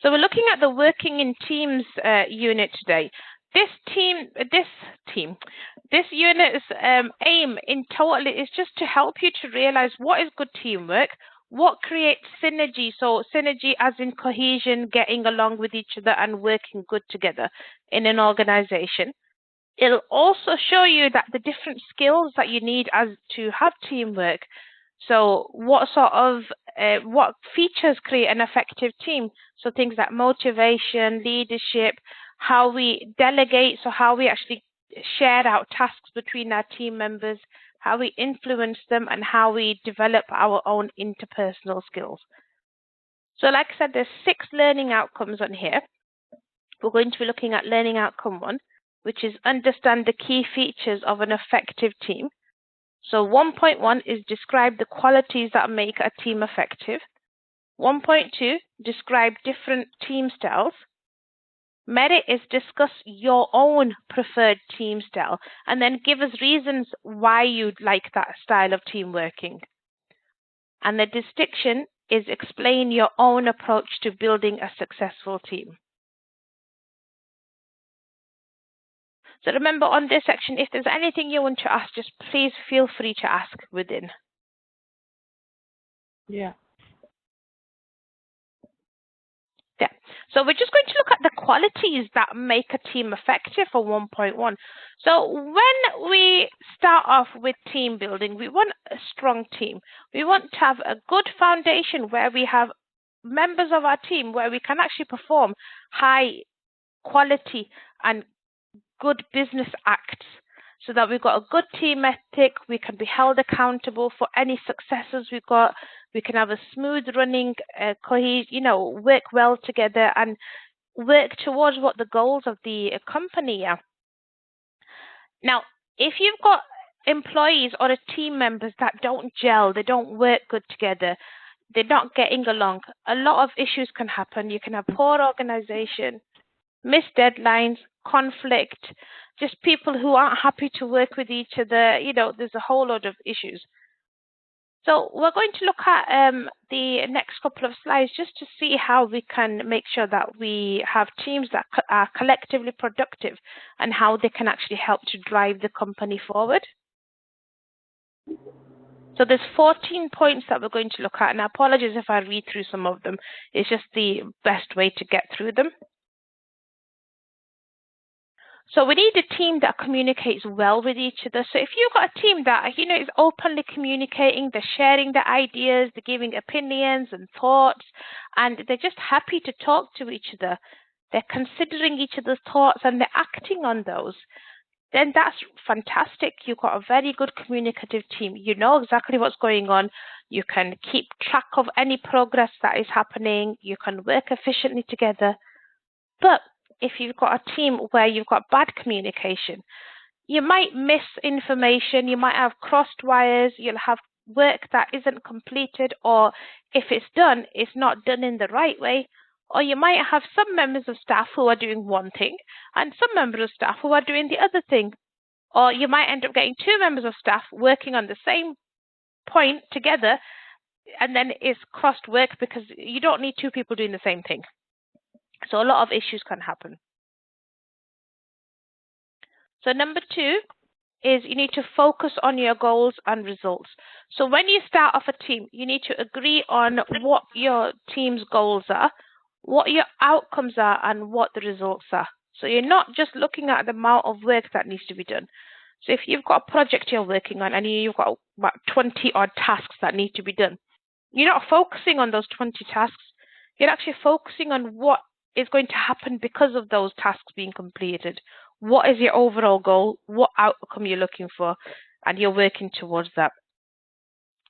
So we're looking at the Working in Teams unit today. This unit's aim in total is just to help you to realize what is good teamwork, what creates synergy. So synergy as in cohesion, getting along with each other and working good together in an organization. It'll also show you that the different skills that you need as to have teamwork. So what sort of what features create an effective team? So things like motivation, leadership, how we delegate, so how we actually share out tasks between our team members, how we influence them, and how we develop our own interpersonal skills. So like I said, there's 6 learning outcomes on here. We're going to be looking at learning outcome 1, which is understand the key features of an effective team. So 1.1 is describe the qualities that make a team effective. 1.2, describe different team styles. Merit is discuss your own preferred team style and then give us reasons why you'd like that style of team working. And the distinction is explain your own approach to building a successful team. So remember, on this section, if there's anything you want to ask, just please feel free to ask within. Yeah. So we're just going to look at the qualities that make a team effective for 1.1. So when we start off with team building, we want a strong team. We want to have a good foundation where we have members of our team where we can actually perform high quality and good business acts, so that we've got a good team ethic, we can be held accountable for any successes we've got, we can have a smooth running cohesion, work well together and work towards what the goals of the company are. Now, if you've got employees or team members that don't gel, they don't work good together, they're not getting along, a lot of issues can happen. You can have poor organization, missed deadlines, conflict, just people who aren't happy to work with each other. There's a whole lot of issues. So we're going to look at the next couple of slides just to see how we can make sure that we have teams that are collectively productive and how they can actually help to drive the company forward. So there's 14 points that we're going to look at, and apologies if I read through some of them. It's just the best way to get through them. So we need a team that communicates well with each other. So if you've got a team that, is openly communicating, they're sharing their ideas, they're giving opinions and thoughts, and they're just happy to talk to each other, they're considering each other's thoughts and they're acting on those, then that's fantastic. You've got a very good communicative team. You know exactly what's going on. You can keep track of any progress that is happening. You can work efficiently together. But if you've got a team where you've got bad communication, you might miss information, you might have crossed wires, you'll have work that isn't completed, or if it's done, it's not done in the right way, or you might have some members of staff who are doing one thing and some members of staff who are doing the other thing, or you might end up getting 2 members of staff working on the same point together, and then it's crossed work because you don't need 2 people doing the same thing. So a lot of issues can happen. So number 2 is you need to focus on your goals and results. So when you start off a team, you need to agree on what your team's goals are, what your outcomes are, and what the results are. So you're not just looking at the amount of work that needs to be done. So if you've got a project you're working on and you've got about 20 odd tasks that need to be done, you're not focusing on those 20 tasks. You're actually focusing on what is going to happen because of those tasks being completed. What is your overall goal? What outcome you're looking for? And you're working towards that.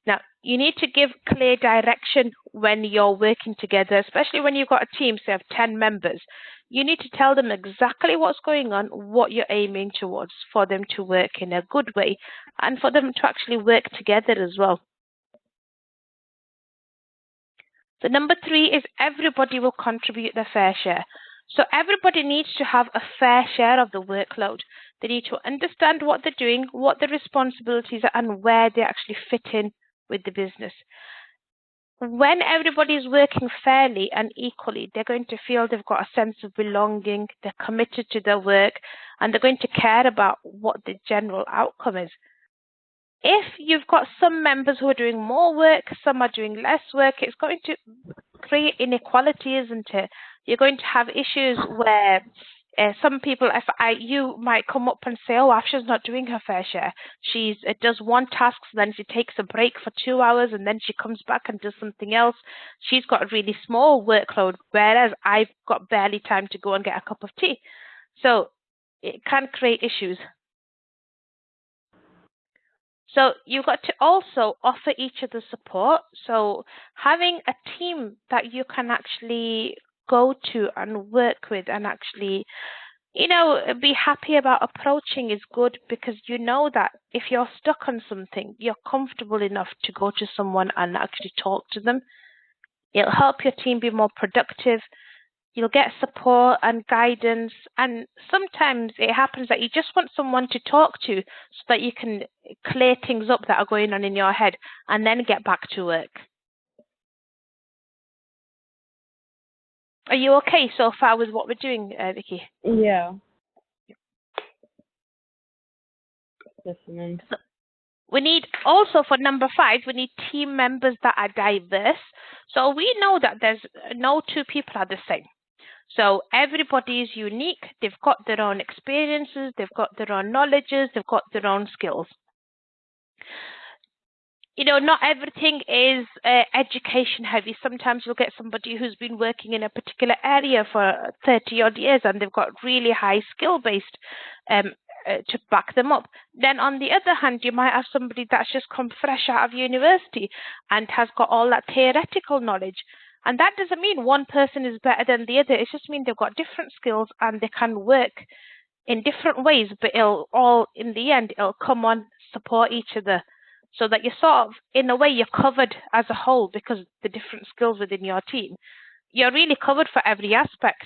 Now, you need to give clear direction when you're working together, especially when you've got a team, say, of 10 members. You need to tell them exactly what's going on, what you're aiming towards, for them to work in a good way and for them to actually work together as well. So number 3 is everybody will contribute their fair share. So everybody needs to have a fair share of the workload. They need to understand what they're doing, what the responsibilities are, and where they actually fit in with the business. When everybody's working fairly and equally, they're going to feel they've got a sense of belonging, they're committed to their work, and they're going to care about what the general outcome is. If you've got some members who are doing more work, some are doing less work, it's going to create inequality, isn't it? You're going to have issues where some people, you might come up and say, oh, Afsha's not doing her fair share. She does one task, then she takes a break for 2 hours, and then she comes back and does something else. She's got a really small workload, whereas I've got barely time to go and get a cup of tea. So it can create issues. So you've got to also offer each other support. So having a team that you can actually go to and work with and actually, be happy about approaching is good, because you know that if you're stuck on something, you're comfortable enough to go to someone and actually talk to them. It'll help your team be more productive. You'll get support and guidance, and sometimes it happens that you just want someone to talk to so that you can clear things up that are going on in your head and then get back to work. Are you okay so far with what we're doing, Vicky? Yeah. Listening. So we need also, for number 5, we need team members that are diverse. So we know that there's no two people are the same. So everybody is unique. They've got their own experiences, they've got their own knowledges, they've got their own skills. Not everything is education heavy. Sometimes you'll get somebody who's been working in a particular area for 30 odd years and they've got really high skill based to back them up. Then on the other hand, you might have somebody that's just come fresh out of university and has got all that theoretical knowledge. And that doesn't mean one person is better than the other. It just means they've got different skills and they can work in different ways, but in the end, it'll come on, support each other, so that you're sort of, in a way, you're covered as a whole because of the different skills within your team. You're really covered for every aspect.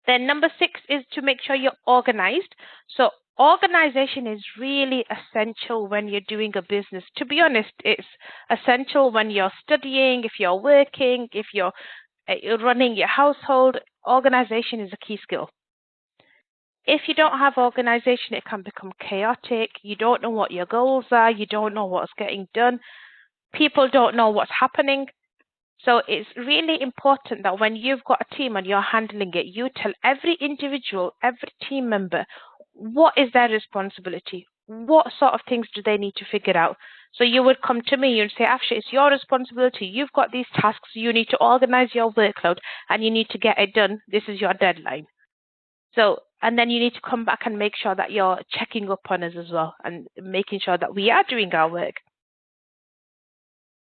Then number 6 is to make sure you're organized. So organization is really essential when you're doing a business. To be honest, it's essential when you're studying, if you're working, if you're running your household. Organization is a key skill. If you don't have organization, it can become chaotic. You don't know what your goals are. You don't know what's getting done. People don't know what's happening. So it's really important that when you've got a team and you're handling it, you tell every individual, every team member, what is their responsibility? What sort of things do they need to figure out? So you would come to me and say, Afsha, it's your responsibility. You've got these tasks. You need to organize your workload and you need to get it done. This is your deadline. So, and then you need to come back and make sure that you're checking up on us as well and making sure that we are doing our work.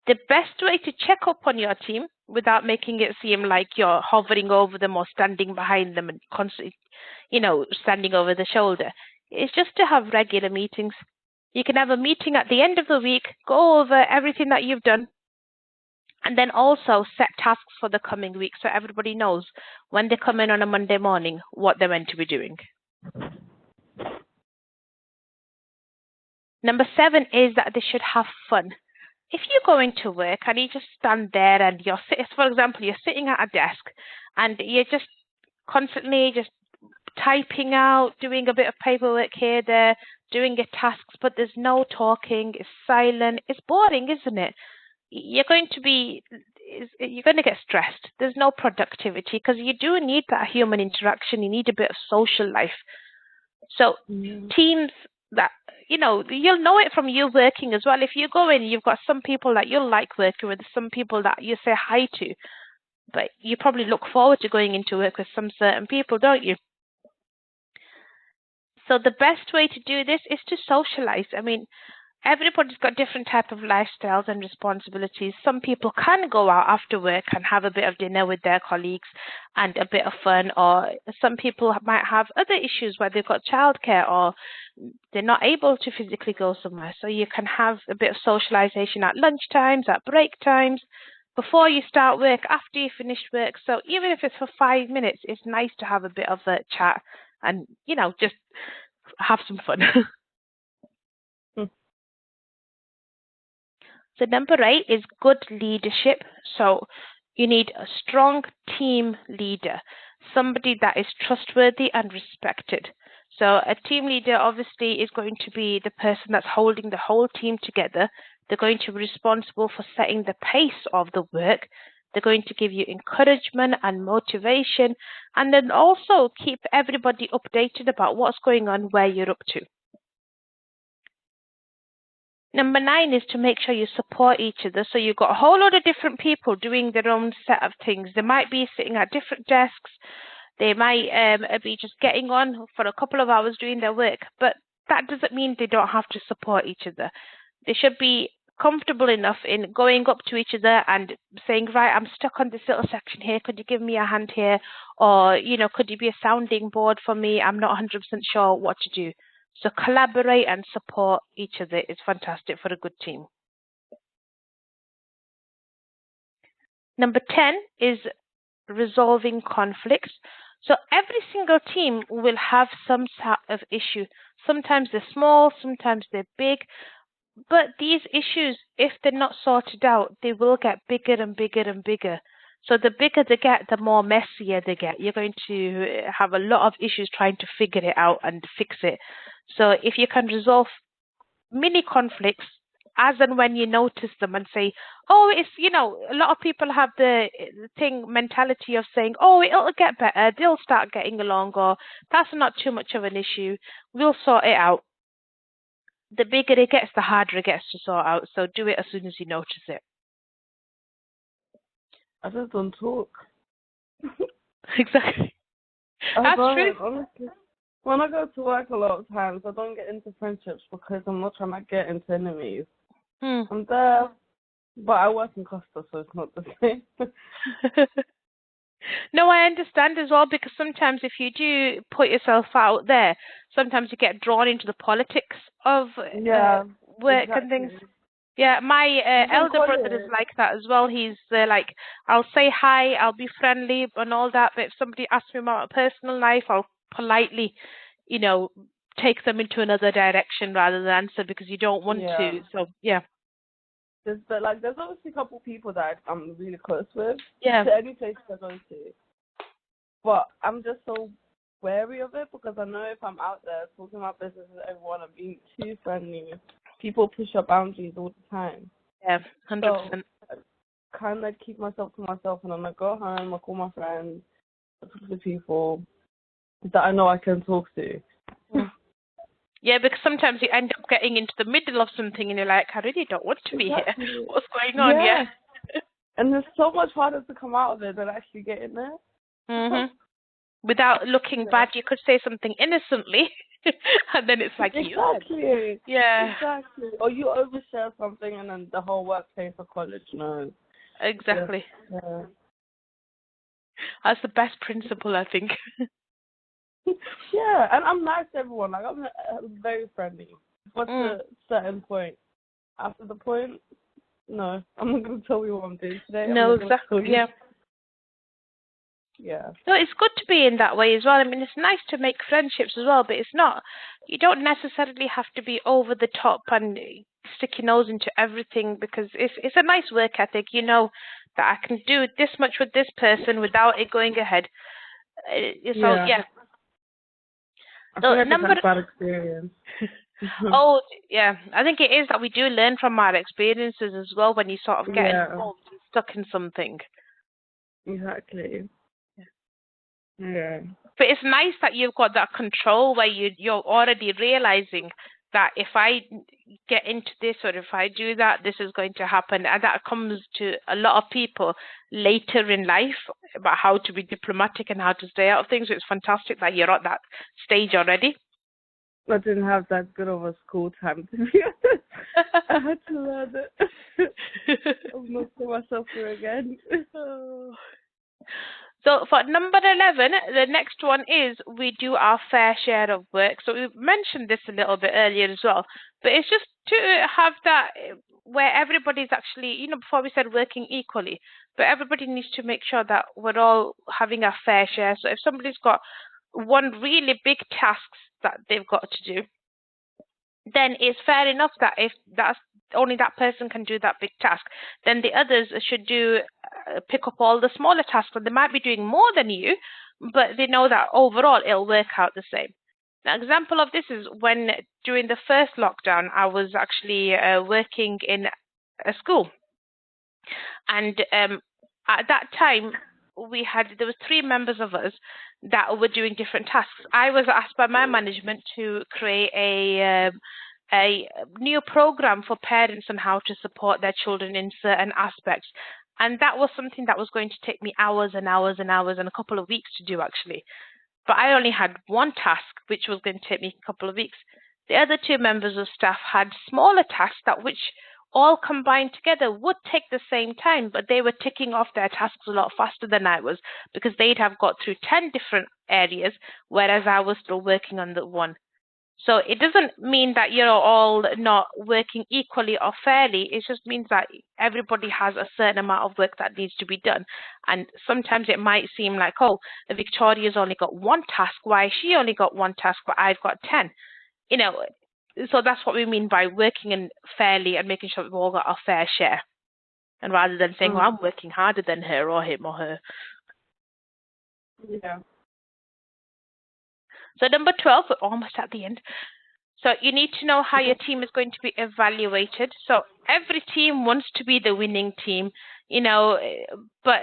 The best way to check up on your team without making it seem like you're hovering over them or standing behind them and constantly, standing over the shoulder, is just to have regular meetings. You can have a meeting at the end of the week, go over everything that you've done, and then also set tasks for the coming week so everybody knows when they come in on a Monday morning what they're meant to be doing. Number 7 is that they should have fun. If you're going to work and you just stand there and you're sitting, for example, you're sitting at a desk and you're just constantly just typing out, doing a bit of paperwork here, there, doing your tasks, but there's no talking, it's silent, it's boring, isn't it? You're going to get stressed. There's no productivity because you do need that human interaction. You need a bit of social life. So teams that, you'll know it from you working as well. If you go in, you've got some people that you'll like working with, some people that you say hi to, but you probably look forward to going into work with some certain people, don't you? So the best way to do this is to socialize. I mean, everybody's got different type of lifestyles and responsibilities. Some people can go out after work and have a bit of dinner with their colleagues and a bit of fun, or some people might have other issues where they've got childcare or they're not able to physically go somewhere. So you can have a bit of socialization at lunch times, at break times, before you start work, after you finish work. So even if it's for 5 minutes, it's nice to have a bit of a chat and, just have some fun. So number 8 is good leadership. So you need a strong team leader, somebody that is trustworthy and respected. So a team leader obviously is going to be the person that's holding the whole team together. They're going to be responsible for setting the pace of the work. They're going to give you encouragement and motivation, and then also keep everybody updated about what's going on, where you're up to. Number 9 is to make sure you support each other. So you've got a whole lot of different people doing their own set of things. They might be sitting at different desks. They might be just getting on for a couple of hours doing their work. But that doesn't mean they don't have to support each other. They should be comfortable enough in going up to each other and saying, right, I'm stuck on this little section here. Could you give me a hand here? Or, you know, could you be a sounding board for me? I'm not 100% sure what to do. So collaborate and support each other is fantastic for a good team. Number 10 is resolving conflicts. So every single team will have some sort of issue. Sometimes they're small, sometimes they're big. But these issues, if they're not sorted out, they will get bigger and bigger and bigger. So the bigger they get, the more messier they get. You're going to have a lot of issues trying to figure it out and fix it. So if you can resolve mini conflicts as and when you notice them and say, oh, it's, you know, a lot of people have the mentality of saying, oh, it'll get better, they'll start getting along, or that's not too much of an issue, we'll sort it out. The bigger it gets, the harder it gets to sort out. So do it as soon as you notice it. I just don't talk. Exactly. That's true. Honestly, when I go to work a lot of times, I don't get into friendships because I'm not trying to get into enemies. I'm there, but I work in Costa, so it's not the same. No, I understand as well, because sometimes if you do put yourself out there, sometimes you get drawn into the politics of work and things. Yeah, my elder brother is like that as well. He's like, I'll say hi, I'll be friendly and all that, but if somebody asks me about my personal life, I'll politely, you know, take them into another direction rather than answer, because you don't want to. So, yeah. There's obviously a couple people that I'm really close with. Yeah. To any place I go to. But I'm just so wary of it, because I know if I'm out there talking about business with everyone and being too friendly, people push up boundaries all the time. Yeah, 100%. So I kind of keep myself to myself, and I'm like, go home, I call my friends, I talk to people that I know I can talk to. Yeah, because sometimes you end up getting into the middle of something and you're like, I really don't want to be here. What's going on? Yeah. And it's so much harder to come out of it than actually get in there. Without looking bad, you could say something innocently, and then it's like exactly. Yeah. Exactly. Or you overshare something, and then the whole workplace or college knows. Exactly. Yeah. That's the best principle, I think. Yeah, and I'm nice to everyone. Like, I'm very friendly. What's a certain point? After the point, no, I'm not going to tell you what I'm doing today. No, exactly. Yeah. Yeah. So it's good to be in that way as well. I mean, it's nice to make friendships as well, but it's not. You don't necessarily have to be over the top and stick your nose into everything, because it's a nice work ethic. You know that I can do this much with this person without it going ahead. So yeah. I think I had a bad experience. Oh, yeah. I think it is that we do learn from our experiences as well when you sort of get involved and stuck in something. Exactly. Yeah. But it's nice that you've got that control where you're already realizing that if I get into this or if I do that, this is going to happen. And that comes to a lot of people later in life about how to be diplomatic and how to stay out of things. So it's fantastic that you're at that stage already. I didn't have that good of a school time, to be honest. I had to learn it. I'm not putting myself through again. So for number 11, the next one is we do our fair share of work. So we mentioned this a little bit earlier as well, but it's just to have that where everybody's actually, you know, before we said working equally, but everybody needs to make sure that we're all having a fair share. So if somebody's got one really big task that they've got to do, then it's fair enough that if that's only that person can do that big task. Then the others should pick up all the smaller tasks, and they might be doing more than you, but they know that overall it'll work out the same. An example of this is when during the first lockdown, I was actually working in a school, and at that time there was 3 members of us that were doing different tasks. I was asked by my management to create a new program for parents on how to support their children in certain aspects. And that was something that was going to take me hours and hours and hours and a couple of weeks to do, actually. But I only had one task, which was going to take me a couple of weeks. The other 2 members of staff had smaller tasks which all combined together would take the same time, but they were ticking off their tasks a lot faster than I was, because they'd have got through 10 different areas, whereas I was still working on the one. So it doesn't mean that you're all not working equally or fairly. It just means that everybody has a certain amount of work that needs to be done. And sometimes it might seem like, oh, Victoria's only got one task. Why has she only got one task, but I've got 10? You know, so that's what we mean by working fairly and making sure we've all got our fair share. And rather than saying, well, I'm working harder than her or him or her. Yeah. So number 12, we're almost at the end. So you need to know how your team is going to be evaluated. So every team wants to be the winning team, you know, but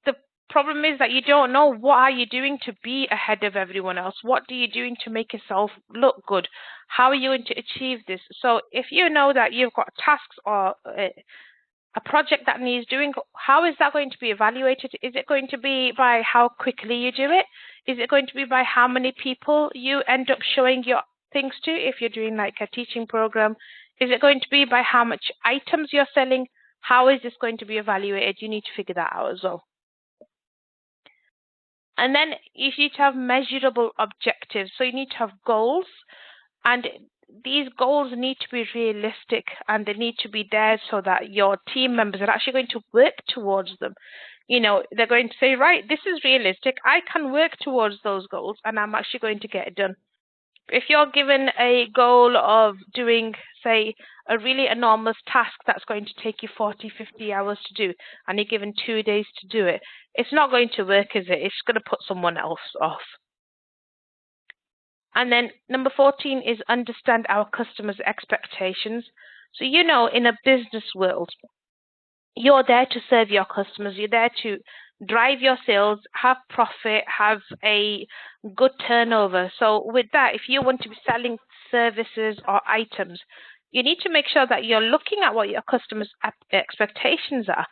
the problem is that you don't know what are you doing to be ahead of everyone else. What are you doing to make yourself look good? How are you going to achieve this? So if you know that you've got tasks or a project that needs doing, how is that going to be evaluated? Is it going to be by how quickly you do it? Is it going to be by how many people you end up showing your things to if you're doing like a teaching program? Is it going to be by how much items you're selling? How is this going to be evaluated? You need to figure that out as well. And then you need to have measurable objectives. So you need to have goals, and these goals need to be realistic, and they need to be there so that your team members are actually going to work towards them. You know, they're going to say, right, this is realistic. I can work towards those goals, and I'm actually going to get it done. If you're given a goal of doing, say, a really enormous task that's going to take you 40, 50 hours to do, and you're given 2 days to do it, it's not going to work, is it? It's going to put someone else off. And then number 14 is understand our customers' expectations. So, you know, in a business world, you're there to serve your customers. You're there to drive your sales, have profit, have a good turnover. So with that, if you want to be selling services or items, you need to make sure that you're looking at what your customers' expectations are.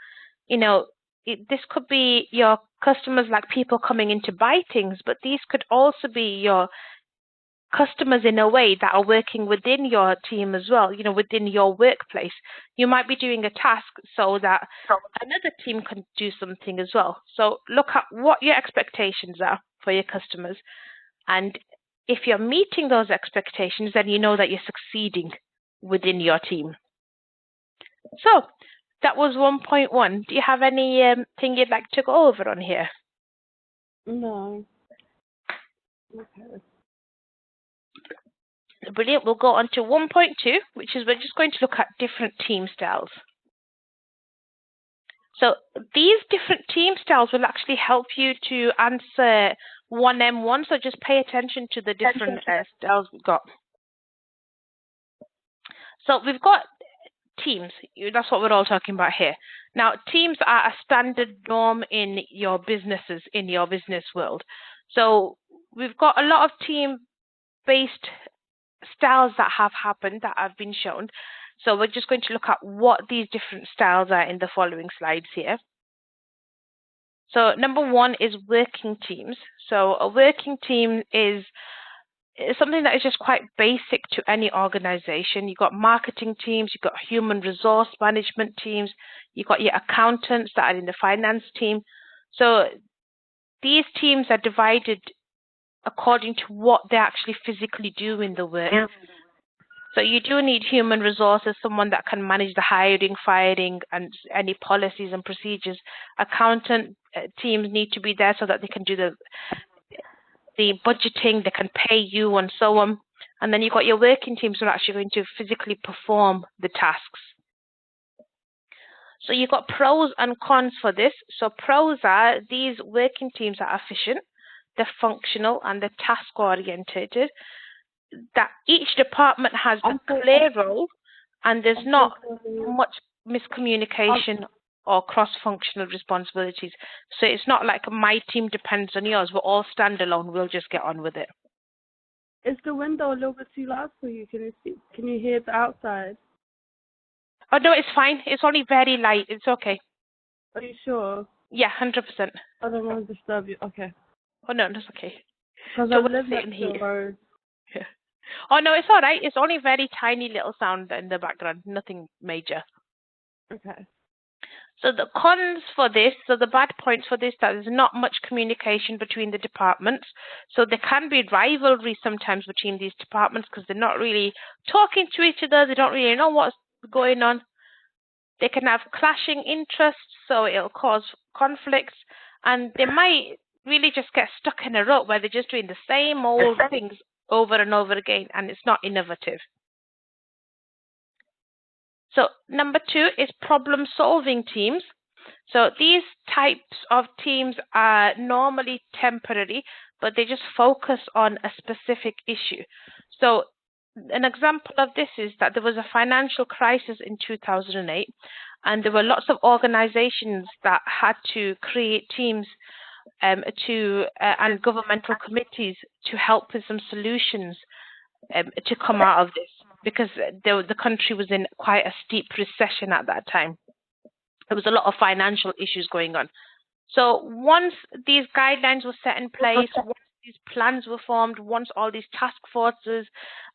You know, this could be your customers, like people coming in to buy things, but these could also be your customers in a way that are working within your team as well, you know, within your workplace. You might be doing a task so that another team can do something as well. So look at what your expectations are for your customers. And if you're meeting those expectations, then you know that you're succeeding within your team. So that was 1.1. Do you have any thing you'd like to go over on here? No. Okay. Brilliant. We'll go on to 1.2, which is we're just going to look at different team styles. So these different team styles will actually help you to answer 1M1. So just pay attention to the different styles we've got. So we've got teams. That's what we're all talking about here. Now, teams are a standard norm in your businesses, in your business world. So we've got a lot of team-based styles that have happened, that have been shown. So we're just going to look at what these different styles are in the following slides here. So number 1 is working teams. So a working team is something that is just quite basic to any organization. You've got marketing teams, you've got human resource management teams, you've got your accountants that are in the finance team. So these teams are divided according to what they actually physically do in the work. Yeah. So you do need human resources, someone that can manage the hiring, firing, and any policies and procedures. Accountant teams need to be there so that they can do the budgeting, they can pay you, and so on. And then you've got your working teams who are actually going to physically perform the tasks. So you've got pros and cons for this. So pros are these working teams are efficient, they're functional, and they're task oriented. That each department has a clear role, and there's not much miscommunication or cross-functional responsibilities. So it's not like my team depends on yours. We're all standalone. We'll just get on with it. Is the window a little bit too loud for you? Can you hear the outside? Oh, no, it's fine. It's only very light. It's okay. Are you sure? Yeah, 100%. I don't want to disturb you. Okay. Oh, no, that's okay. Because So I we're live next sitting to here. the road. Yeah. Oh, no, it's all right. It's only very tiny little sound in the background. Nothing major. Okay. So the cons for this, so the bad points for this, that there's not much communication between the departments. So there can be rivalry sometimes between these departments because they're not really talking to each other. They don't really know what's going on. They can have clashing interests, so it'll cause conflicts. And they might really just get stuck in a rut where they're just doing the same old things over and over again, and it's not innovative. So number 2 is problem-solving teams. So these types of teams are normally temporary, but they just focus on a specific issue. So an example of this is that there was a financial crisis in 2008, and there were lots of organizations that had to create teams and governmental committees to help with some solutions to come out of this, because the country was in quite a steep recession at that time. There was a lot of financial issues going on. So once these guidelines were set in place, once these plans were formed, once all these task forces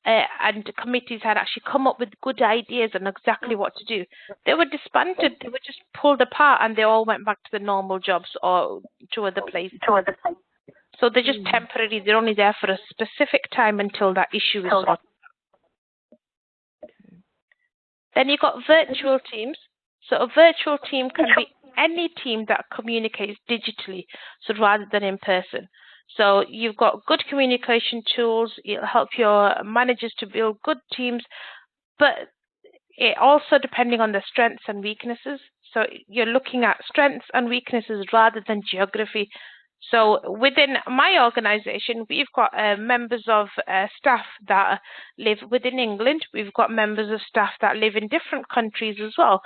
and committees had actually come up with good ideas on exactly what to do, they were disbanded. They were just pulled apart, and they all went back to their normal jobs or to other places. So they're just temporary. They're only there for a specific time until that issue is sorted. Then you've got virtual teams. So a virtual team can be any team that communicates digitally, so rather than in person. So you've got good communication tools. It'll help your managers to build good teams, but it also depending on their strengths and weaknesses. So you're looking at strengths and weaknesses rather than geography. So within my organization, we've got members of staff that live within England. We've got members of staff that live in different countries as well,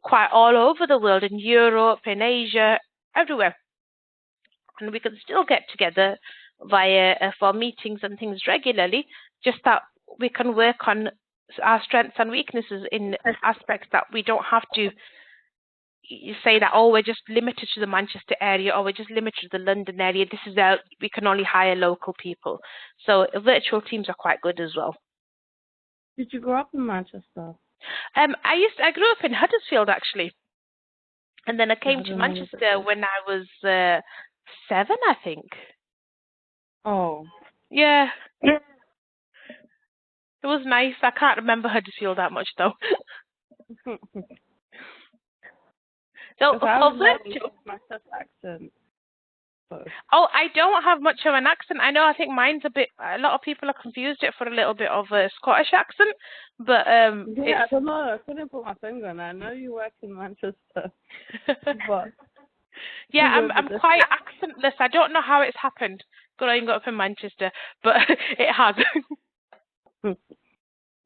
quite all over the world, in Europe, in Asia, everywhere. And we can still get together via for meetings and things regularly, just that we can work on our strengths and weaknesses in aspects that we don't have to say that, oh, we're just limited to the Manchester area, or we're just limited to the London area. This is we can only hire local people. So virtual teams are quite good as well. Did you grow up in Manchester? I grew up in Huddersfield actually, and then I came to Manchester when I was 7, I think. Oh. Yeah. It was nice. I can't remember Huddersfield that much though. So for virtual, accent. Oh, I don't have much of an accent. I know. I think mine's a lot of people are confused it for a little bit of a Scottish accent, but yeah, I don't know. I couldn't put my finger on it. I know you work in Manchester, but yeah, I'm quite accentless. I don't know how it's happened growing up in Manchester, but it has.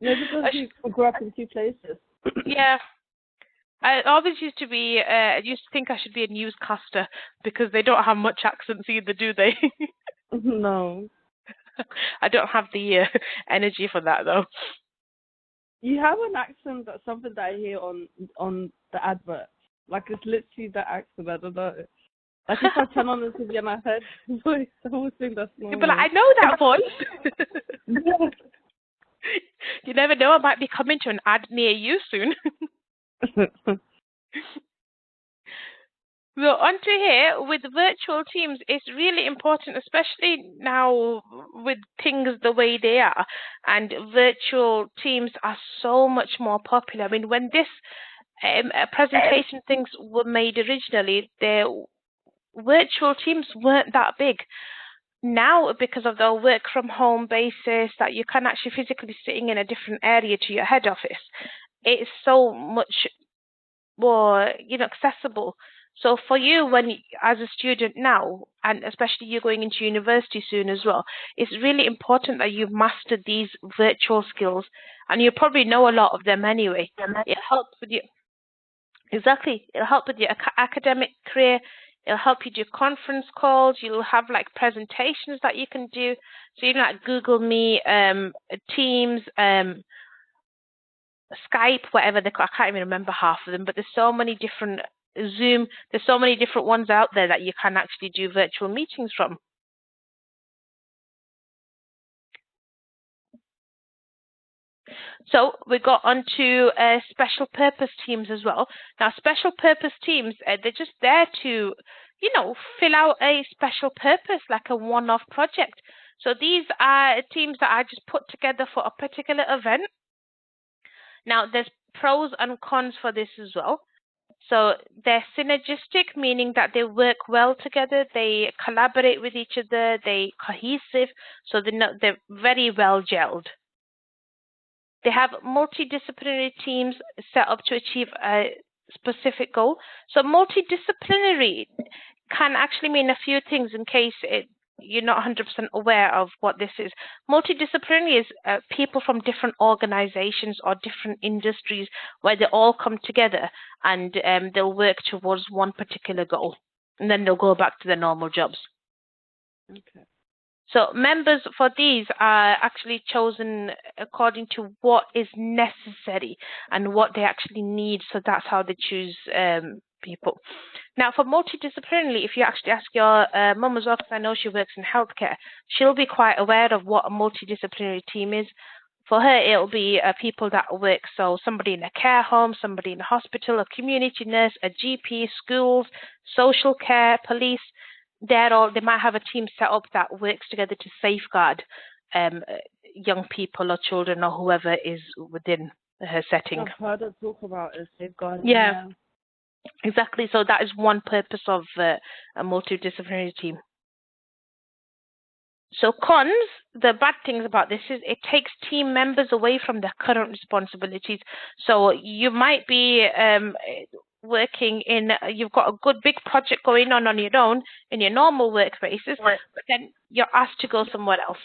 Yeah, because you grew up in 2 places. Yeah. I always used to think I should be a newscaster because they don't have much accents either, do they? No. I don't have the energy for that though. You have an accent, that's something that I hear on the advert. Like it's literally the accent, I don't know. Like if I turn on the TV and I heard the voice, I always think that's normal. But like, I know that voice. Yeah. You never know, I might be coming to an ad near you soon. So onto here, with virtual teams, it's really important, especially now with things the way they are, and virtual teams are so much more popular. I mean, when this presentation things were made originally, the virtual teams weren't that big. now, because of the work from home basis, that you can actually physically sitting in a different area to your head office, it's so much more, accessible. So for you, as a student now, and especially you're going into university soon as well, it's really important that you've mastered these virtual skills, and you probably know a lot of them anyway. It helps with you. Exactly. It'll help with your academic career. It'll help you do conference calls. You'll have like presentations that you can do. So like Google Meet, Teams, Skype, whatever I can't even remember half of them, but there's so many different Zoom. There's so many different ones out there that you can actually do virtual meetings from. So we got onto special purpose teams as well. Now, special purpose teams, they're just there to, fill out a special purpose, like a one-off project. So these are teams that I just put together for a particular event. Now, there's pros and cons for this as well. So they're synergistic, meaning that they work well together, they collaborate with each other, they're cohesive, so they're very well gelled. They have multidisciplinary teams set up to achieve a specific goal. So multidisciplinary can actually mean a few things in case you're not 100% aware of what this is. Multidisciplinary is people from different organizations or different industries where they all come together and they'll work towards one particular goal. And then they'll go back to their normal jobs. Okay. So members for these are actually chosen according to what is necessary and what they actually need. So that's how they choose people. Now, for multidisciplinary, if you actually ask your mum as well, because I know she works in healthcare, she'll be quite aware of what a multidisciplinary team is. For her, it'll be people that work, so somebody in a care home, somebody in a hospital, a community nurse, a GP, schools, social care, police. They might have a team set up that works together to safeguard young people or children or whoever is within her setting. I've heard her talk about it, safeguarding. Yeah, exactly. So that is one purpose of a multidisciplinary team. So cons, the bad things about this is it takes team members away from their current responsibilities. So you might be working you've got a good big project going on your own in your normal work basis, but then you're asked to go somewhere else.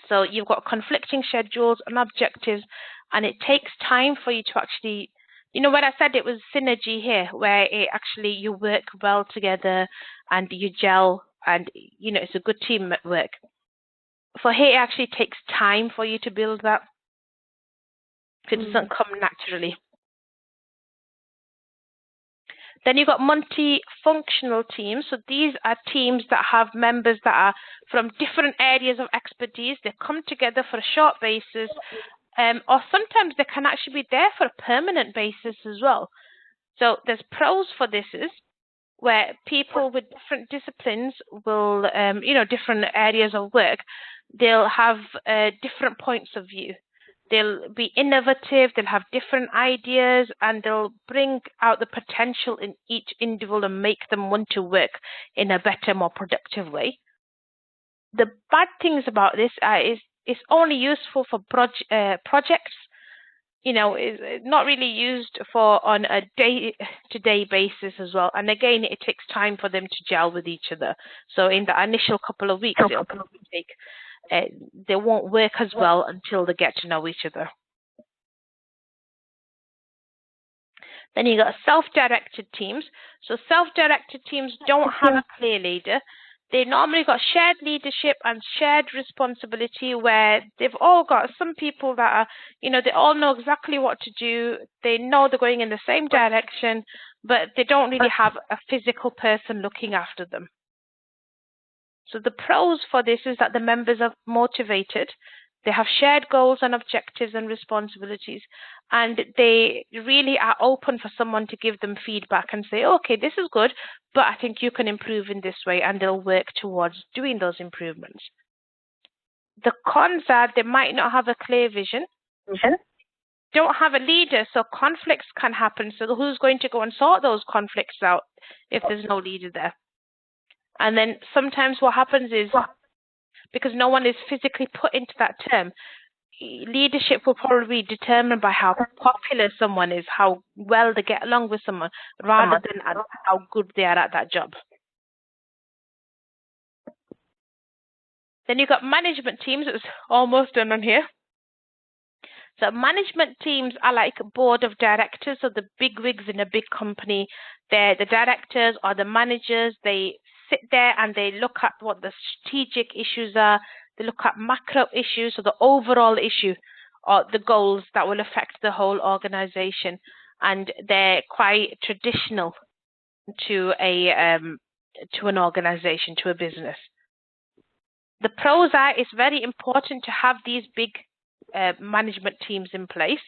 So you've got conflicting schedules and objectives, and it takes time for you to actually, when I said it was synergy here, where it actually you work well together and you gel and, it's a good team work. For here, it actually takes time for you to build that. It doesn't come naturally. Then you've got multifunctional teams. So these are teams that have members that are from different areas of expertise. They come together for a short basis, or sometimes they can actually be there for a permanent basis as well. So there's pros for this is where people with different disciplines will, different areas of work, they'll have different points of view. They'll be innovative, they'll have different ideas, and they'll bring out the potential in each individual and make them want to work in a better, more productive way. The bad things about this is it's only useful for projects. Is not really used on a day-to-day basis as well. And again, it takes time for them to gel with each other. So in the initial couple of weeks, it'll probably take. They won't work as well until they get to know each other. Then you got self-directed teams. So self-directed teams don't have a clear leader. They normally got shared leadership and shared responsibility where they've all got some people that are, they all know exactly what to do. They know they're going in the same direction, but they don't really have a physical person looking after them. So the pros for this is that the members are motivated, they have shared goals and objectives and responsibilities, and they really are open for someone to give them feedback and say, okay, this is good, but I think you can improve in this way, and they'll work towards doing those improvements. The cons are they might not have a clear vision, don't have a leader, so conflicts can happen. So who's going to go and sort those conflicts out if there's no leader there? And then sometimes what happens is, because no one is physically put into that term, leadership will probably be determined by how popular someone is, how well they get along with someone, rather than how good they are at that job. Then you've got management teams. It's almost done on here. So management teams are like a board of directors, so the big wigs in a big company. They're the directors or the managers. They sit there and they look at what the strategic issues are. They look at macro issues, so the overall issue or the goals that will affect the whole organization. And they're quite traditional to an organization, to a business. The pros are it's very important to have these big management teams in place.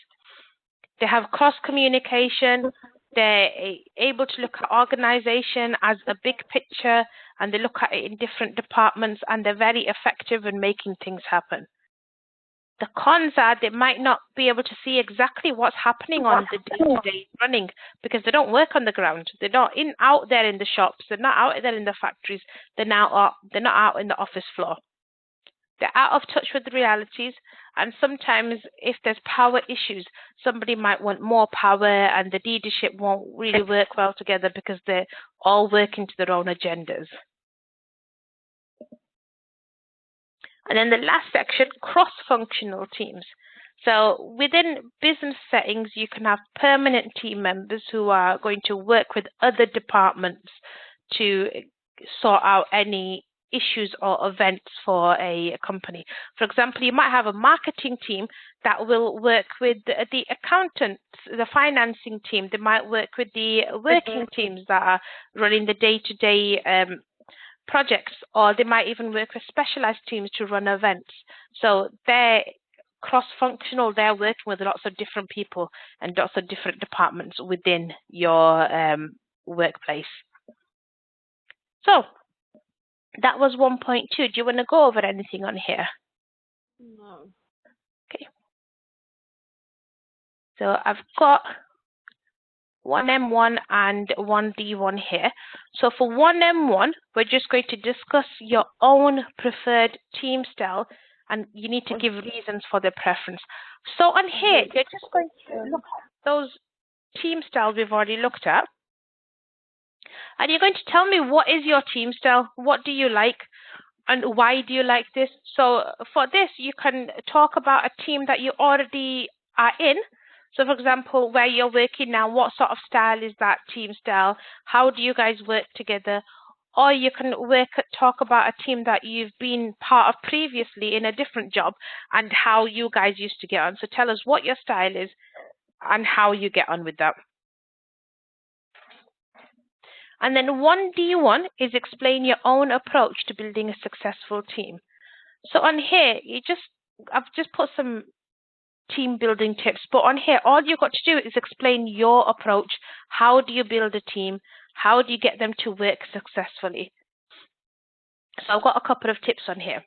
They have cross communication. They're able to look at organization as a big picture, and they look at it in different departments, and they're very effective in making things happen. The cons are they might not be able to see exactly what's happening on the day-to-day running, because they don't work on the ground. They're not out there in the shops. They're not out there in the factories. They're not out in the office floor. They're out of touch with the realities, and sometimes if there's power issues, somebody might want more power and the leadership won't really work well together because they're all working to their own agendas. And then the last section, cross-functional teams. So within business settings, you can have permanent team members who are going to work with other departments to sort out any issues or events for a company. For example, you might have a marketing team that will work with the accountants, the financing team. They might work with the working teams that are running the day-to-day projects, or they might even work with specialized teams to run events. So they're cross-functional. They're working with lots of different people and lots of different departments within your workplace. So that was 1.2. Do you want to go over anything on here? No. Okay. So I've got 1M1 and 1D1 here. So for 1M1, we're just going to discuss your own preferred team style, and you need to give reasons for the preference. So on here, you're just going to look at those team styles we've already looked at. And you're going to tell me what is your team style, what do you like, and why do you like this? So for this, you can talk about a team that you already are in. So for example, where you're working now, what sort of style is that team style? How do you guys work together? Or you can talk about a team that you've been part of previously in a different job and how you guys used to get on. So tell us what your style is and how you get on with that. And then 1D1 is explain your own approach to building a successful team. So on here, I've just put some team building tips, but on here, all you've got to do is explain your approach. How do you build a team? How do you get them to work successfully? So I've got a couple of tips on here.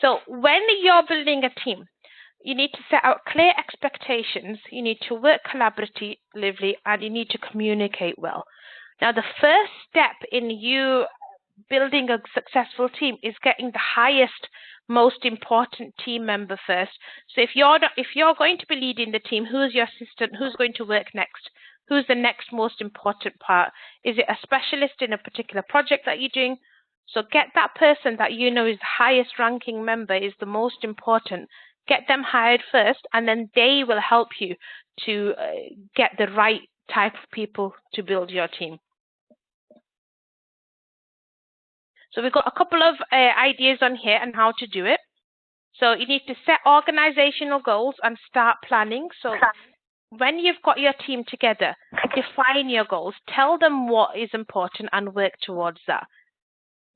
So when you're building a team, you need to set out clear expectations, you need to work collaboratively, and you need to communicate well. Now, the first step in you building a successful team is getting the highest, most important team member first. So if you're going to be leading the team, who's your assistant? Who's going to work next? Who's the next most important part? Is it a specialist in a particular project that you're doing? So get that person that you know is the highest ranking member, is the most important. Get them hired first, and then they will help you to get the right type of people to build your team. So we've got a couple of ideas on here on how to do it. So you need to set organizational goals and start planning. So when you've got your team together, define your goals. Tell them what is important and work towards that.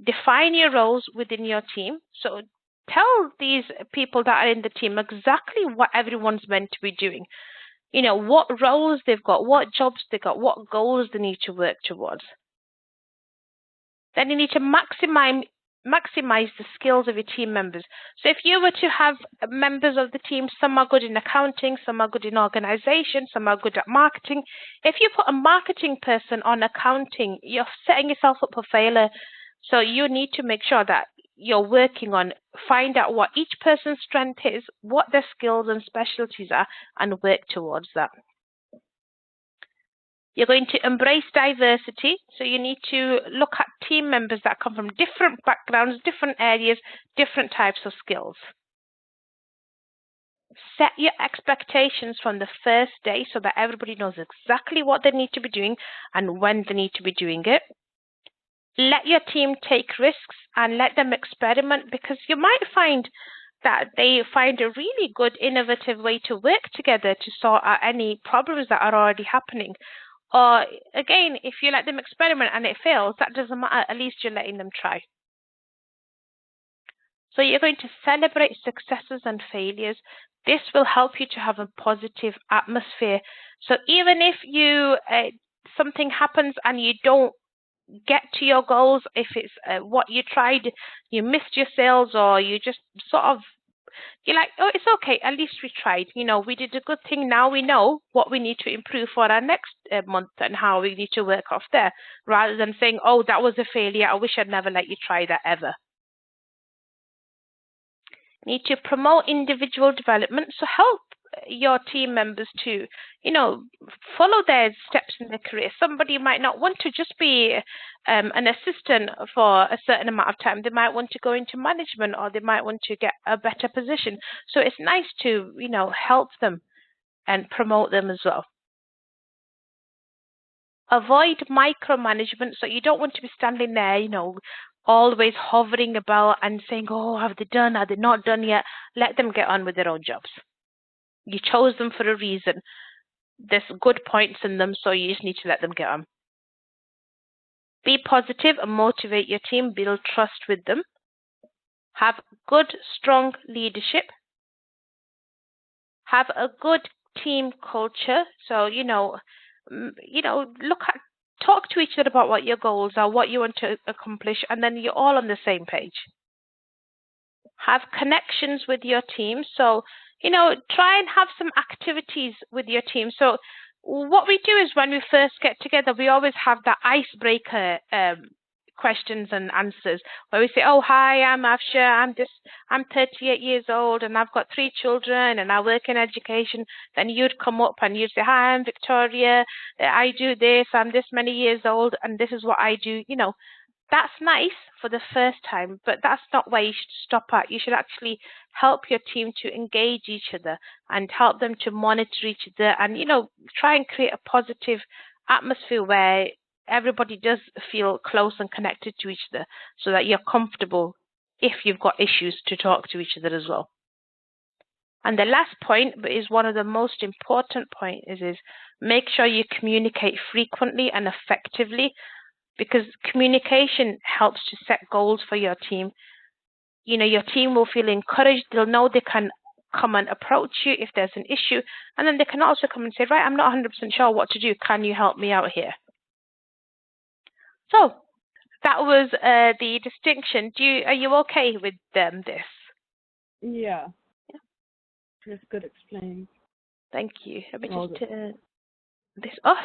Define your roles within your team. So tell these people that are in the team exactly what everyone's meant to be doing. You know, what roles they've got, what jobs they've got, what goals they need to work towards. Then you need to maximize the skills of your team members. So if you were to have members of the team, some are good in accounting, some are good in organization, some are good at marketing. If you put a marketing person on accounting, you're setting yourself up for failure. So you need to make sure that you're working on, find out what each person's strength is, what their skills and specialties are, and work towards that. You're going to embrace diversity, so you need to look at team members that come from different backgrounds, different areas, different types of skills. Set your expectations from the first day so that everybody knows exactly what they need to be doing and when they need to be doing it. Let your team take risks and let them experiment, because you might find that they find a really good innovative way to work together to sort out any problems that are already happening. Or again, if you let them experiment and it fails, that doesn't matter, at least you're letting them try. So you're going to celebrate successes and failures. This will help you to have a positive atmosphere. So even if you something happens and you don't get to your goals, if it's what you tried, you missed your sales, or you just sort of, you're like, oh, it's okay, at least we tried. You know, we did a good thing. Now we know what we need to improve for our next month and how we need to work off there, rather than saying, oh, that was a failure, I wish I'd never let you try that ever. Need to promote individual development, so help your team members to, you know, follow their steps in their career. Somebody might not want to just be an assistant for a certain amount of time. They might want to go into management, or they might want to get a better position. So it's nice to, you know, help them and promote them as well. Avoid micromanagement, so you don't want to be standing there, you know, always hovering about and saying, oh, have they done, are they not done yet? Let them get on with their own jobs. You chose them for a reason. There's good points in them, so you just need to let them get on. Be positive and motivate your team. Build trust with them. Have good, strong leadership. Have a good team culture. So, talk to each other about what your goals are, what you want to accomplish, and then you're all on the same page. Have connections with your team. So, try and have some activities with your team. So what we do is, when we first get together, we always have that icebreaker questions and answers, where we say, oh, hi, I'm Afsha, I'm 38 years old and I've got 3 children and I work in education. Then you'd come up and you'd say, hi, I'm Victoria, I do this, I'm this many years old and this is what I do. That's nice for the first time, but that's not where you should stop at. You should actually help your team to engage each other and help them to monitor each other, and, try and create a positive atmosphere where everybody does feel close and connected to each other, so that you're comfortable if you've got issues to talk to each other as well. And the last point, but is one of the most important points, is make sure you communicate frequently and effectively, because communication helps to set goals for your team. Your team will feel encouraged. They'll know they can come and approach you if there's an issue, and then they can also come and say, right, I'm not 100% sure what to do. Can you help me out here? So that was the distinction. Are you okay with this? Yeah. It's good explained. Thank you. Let me just turn this off.